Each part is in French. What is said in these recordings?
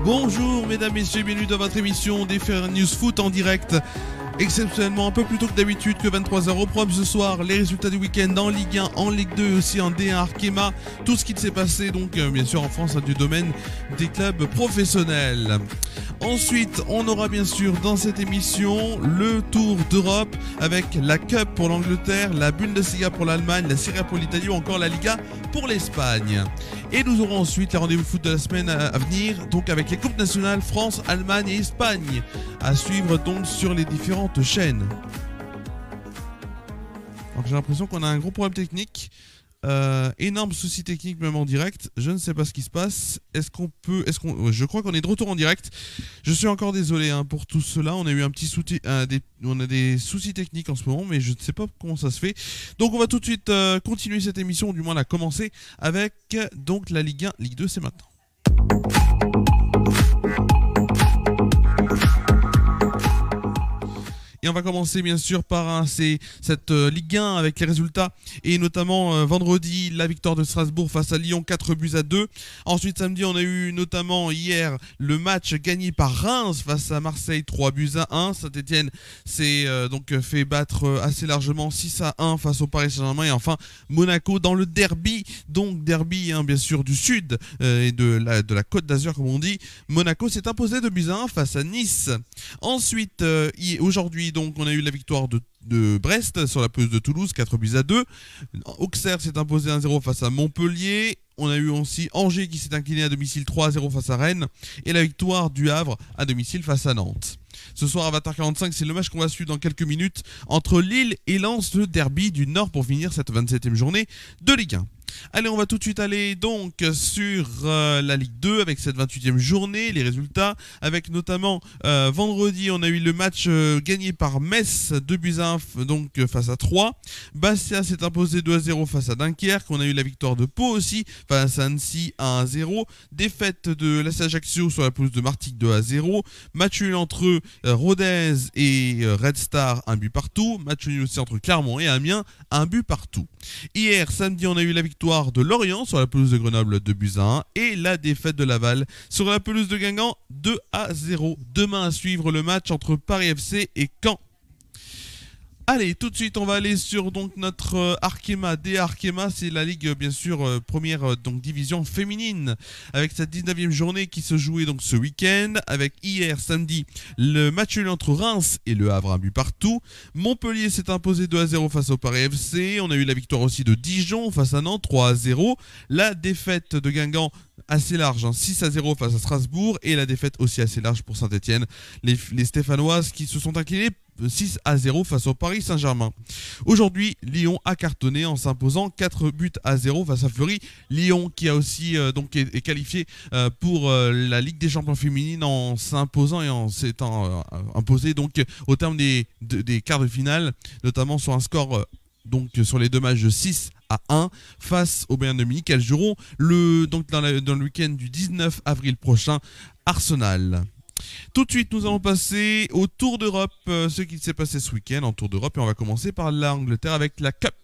Bonjour mesdames, messieurs, bienvenue dans votre émission des Fair News Foot en direct. Exceptionnellement un peu plus tôt que d'habitude, que 23h au programme ce soir, les résultats du week-end en Ligue 1, en Ligue 2 et aussi en D1 Arkema. Tout ce qui s'est passé donc bien sûr en France du domaine des clubs professionnels. Ensuite, on aura bien sûr dans cette émission le Tour d'Europe avec la Cup pour l'Angleterre, la Bundesliga pour l'Allemagne, la Serie A pour l'Italie ou encore la Liga pour l'Espagne. Et nous aurons ensuite les rendez-vous foot de la semaine à venir, donc avec les coupes nationales France, Allemagne et Espagne, à suivre donc sur les différentes chaînes. Alors j'ai l'impression qu'on a un gros problème technique. Énorme souci technique même en direct. Je ne sais pas ce qui se passe. Je crois qu'on est de retour en direct. Je suis encore désolé pour tout cela. On a eu un petit souci, on a des soucis techniques en ce moment, mais je ne sais pas comment ça se fait. Donc on va tout de suite continuer cette émission, ou du moins la commencer avec donc la Ligue 1, Ligue 2, c'est maintenant. Et on va commencer bien sûr par cette Ligue 1 avec les résultats. Et notamment vendredi, la victoire de Strasbourg face à Lyon, 4-2. Ensuite samedi, on a eu notamment hier le match gagné par Reims face à Marseille, 3-1. Saint-Etienne s'est donc fait battre assez largement 6-1 face au Paris Saint-Germain. Et enfin Monaco dans le derby, donc derby bien sûr du sud et de la Côte d'Azur comme on dit. Monaco s'est imposé 2-1 face à Nice. Ensuite aujourd'hui, donc on a eu la victoire de Brest sur la pelouse de Toulouse, 4-2. Auxerre s'est imposé 1-0 face à Montpellier. On a eu aussi Angers qui s'est incliné à domicile 3-0 face à Rennes. Et la victoire du Havre à domicile face à Nantes. Ce soir à 20h45, c'est le match qu'on va suivre dans quelques minutes entre Lille et Lens, le derby du Nord pour finir cette 27e journée de Ligue 1. Allez, on va tout de suite aller donc sur la Ligue 2 avec cette 28e journée, les résultats, avec notamment vendredi, on a eu le match gagné par Metz, 2-1 donc face à 3. Bastia s'est imposé 2-0 face à Dunkerque. On a eu la victoire de Pau aussi face à Annecy 1-0. Défaite de l'AS Ajaccio sur la pelouse de Martigues 2-0. Match nul entre Rodez et Red Star, 1 but partout. Match nul aussi entre Clermont et Amiens, 1 but partout. Hier, samedi, on a eu la victoire de Lorient sur la pelouse de Grenoble 2-1 et la défaite de Laval sur la pelouse de Guingamp 2-0. Demain à suivre le match entre Paris FC et Caen. Allez, tout de suite, on va aller sur donc notre Arkema. Arkema, c'est la ligue bien sûr première donc division féminine avec cette 19e journée qui se jouait donc ce week-end avec hier samedi le match nul entre Reims et Le Havre, 1 but partout. Montpellier s'est imposé 2-0 face au Paris FC. On a eu la victoire aussi de Dijon face à Nantes 3-0. La défaite de Guingamp assez large, 6-0 face à Strasbourg, et la défaite aussi assez large pour Saint-Etienne. Les Stéphanoises qui se sont inclinées 6-0 face au Paris Saint-Germain. Aujourd'hui, Lyon a cartonné en s'imposant 4-0 face à Fleury. Lyon qui a aussi donc est qualifié pour la Ligue des Champions féminines en s'imposant et en s'étant imposé donc au terme des quarts de finale, notamment sur un score donc sur les deux matchs de 6-1 face au Bayern de Munich. Elles joueront dans le week-end du 19 avril prochain, Arsenal. Tout de suite, nous allons passer au Tour d'Europe, ce qui s'est passé ce week-end en Tour d'Europe, et on va commencer par l'Angleterre avec la Cup.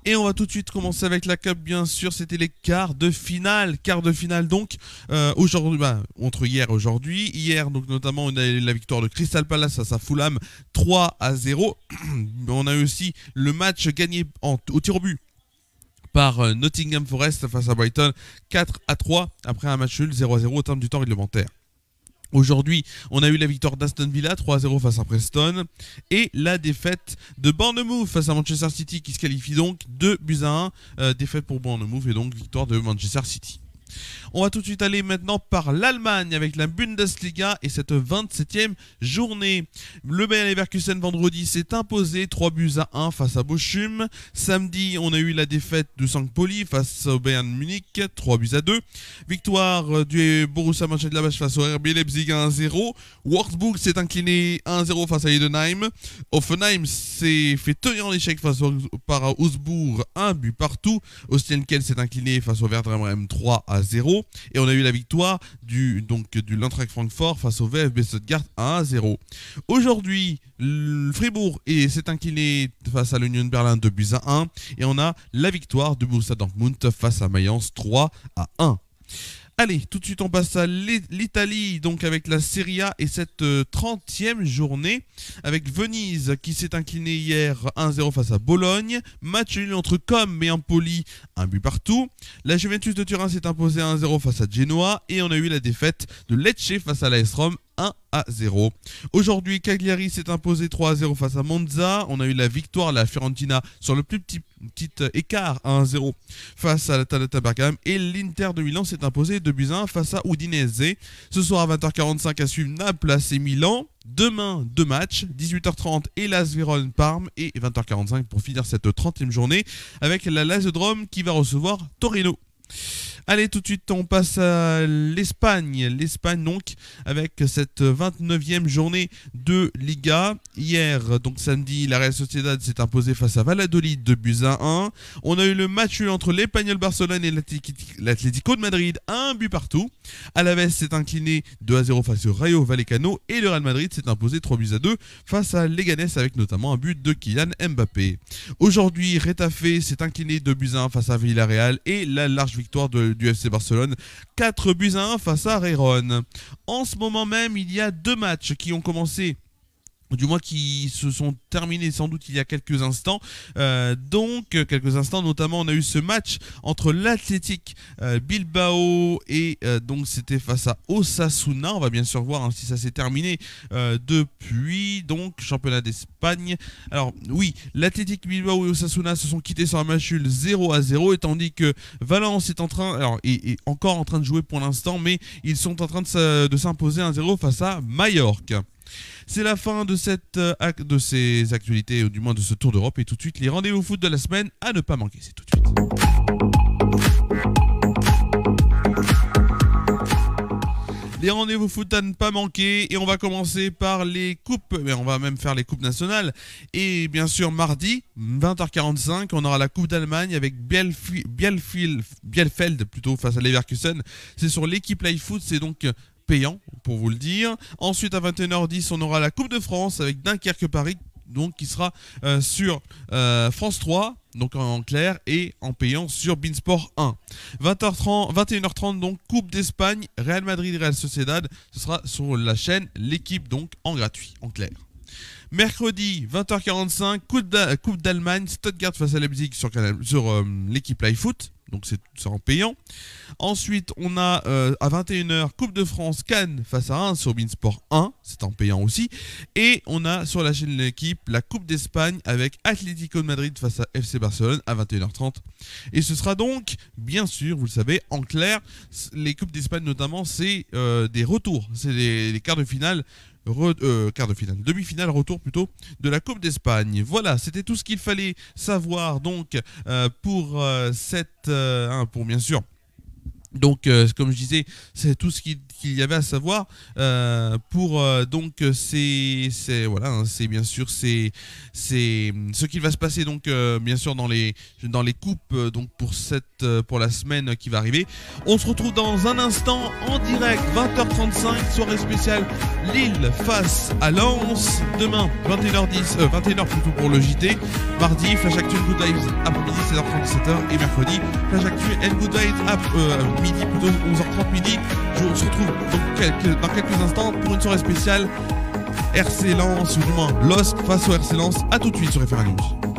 Et on va tout de suite commencer avec la Cup, bien sûr, c'était les quarts de finale. Quart de finale donc, aujourd'hui, entre hier et aujourd'hui. Hier, donc notamment, on a eu la victoire de Crystal Palace face à Fulham, 3-0. On a eu aussi le match gagné au tir au but par Nottingham Forest face à Brighton, 4-3, après un match nul 0-0 au terme du temps réglementaire. Aujourd'hui, on a eu la victoire d'Aston Villa, 3-0 face à Preston, et la défaite de Bournemouth face à Manchester City qui se qualifie donc 2-1, défaite pour Bournemouth et donc victoire de Manchester City. On va tout de suite aller maintenant par l'Allemagne avec la Bundesliga et cette 27e journée. Le Bayer Leverkusen vendredi s'est imposé 3-1 face à Bochum. Samedi, on a eu la défaite de St. Pauli face au Bayern Munich, 3-2. Victoire du Borussia Mönchengladbach face au RB Leipzig 1-0. Wolfsburg s'est incliné 1-0 face à Heidenheim. Hoffenheim s'est fait tenir en échec par Augsbourg, 1 but partout. Ostien Kiel s'est incliné face au Werder Bremen 3-0. 1-0. Et on a eu la victoire du l'Eintracht Francfort face au VfB Stuttgart 1-0. Aujourd'hui, le Fribourg s'est incliné face à l'Union Berlin 2-1. Et on a la victoire de Borussia Dortmund face à Mayence 3-1. Allez, tout de suite on passe à l'Italie, donc avec la Serie A et cette 30e journée, avec Venise qui s'est incliné hier 1-0 face à Bologne, match nul entre Comme et Empoli, un but partout. La Juventus de Turin s'est imposée 1-0 face à Genoa et on a eu la défaite de Lecce face à l'AS Rome 1-0. Aujourd'hui, Cagliari s'est imposé 3-0 face à Monza. On a eu la victoire, la Fiorentina, sur le plus petit écart 1-0 face à l'Atalanta Bergame. Et l'Inter de Milan s'est imposé 2-1 face à Udinese. Ce soir à 20h45 à suivre Naples AC Milan. Demain, 2 matchs, 18h30 Hellas Vérone Parme et 20h45 pour finir cette 30e journée avec la Lazio de Rome qui va recevoir Torino. Allez, tout de suite, on passe à l'Espagne. L'Espagne, donc, avec cette 29e journée de Liga. Hier, donc samedi, la Real Sociedad s'est imposée face à Valladolid 2-1. On a eu le match entre l'Espagnol Barcelone et l'Atlético de Madrid, un but partout. Alaves s'est incliné 2-0 face au Rayo Vallecano et le Real Madrid s'est imposé 3-2 face à Leganés avec notamment un but de Kylian Mbappé. Aujourd'hui, Retafe s'est incliné 2-1 face à Villarreal et la large victoire du FC Barcelone 4-1 face à Rayron. En ce moment même, il y a 2 matchs qui ont commencé, du moins qui se sont terminés sans doute il y a quelques instants. Quelques instants, notamment on a eu ce match entre l'Athletic Bilbao et donc c'était face à Osasuna. On va bien sûr voir si ça s'est terminé depuis donc championnat d'Espagne. Alors oui, l'Athletic Bilbao et Osasuna se sont quittés sur un match nul 0-0 et tandis que Valence est est encore en train de jouer pour l'instant, mais ils sont en train de s'imposer 1-0 face à Majorque. C'est la fin de ces actualités, ou du moins de ce tour d'Europe. Et tout de suite, les rendez-vous foot de la semaine à ne pas manquer. C'est tout de suite. Les rendez-vous foot à ne pas manquer. Et on va commencer par les coupes. Mais on va même faire les coupes nationales. Et bien sûr, mardi, 20h45, on aura la Coupe d'Allemagne avec Bielefeld plutôt face à Leverkusen. C'est sur l'équipe Live Foot. C'est donc payant pour vous le dire. Ensuite à 21h10 on aura la Coupe de France avec Dunkerque-Paris, donc qui sera sur France 3, donc en clair, et en payant sur Beansport 1. 21h30 donc Coupe d'Espagne, Real Madrid, Real Sociedad, ce sera sur la chaîne L'équipe, donc en gratuit, en clair. Mercredi 20h45 Coupe d'Allemagne, Stuttgart face à Leipzig sur l'équipe Live Foot. Donc c'est en payant. Ensuite on a à 21h Coupe de France Cannes face à Reims sur Beansport 1, c'est en payant aussi. Et on a sur la chaîne de l'équipe la Coupe d'Espagne avec Atlético de Madrid face à FC Barcelone à 21h30. Et ce sera donc, bien sûr, vous le savez, en clair, les Coupes d'Espagne notamment, c'est des retours, c'est les quarts de finale. Demi-finale, retour plutôt de la Coupe d'Espagne. Voilà, c'était tout ce qu'il fallait savoir donc pour pour bien sûr. Donc, comme je disais, c'est tout ce qu'il y avait à savoir pour donc voilà, c'est bien sûr c'est ce qu'il va se passer donc bien sûr dans les coupes donc pour la semaine qui va arriver. On se retrouve dans un instant en direct 20h35 soirée spéciale Lille face à Lens. Demain 21h plutôt pour le JT. Mardi Flash Actu and Good Vibes après-midi 16h30 17h et mercredi Flash Actu and Good Vibes midi plutôt 11h30 midi. On se retrouve donc dans quelques instants pour une soirée spéciale RC Lens, ou du moins LOSC face au RC Lens. A tout de suite sur FR News.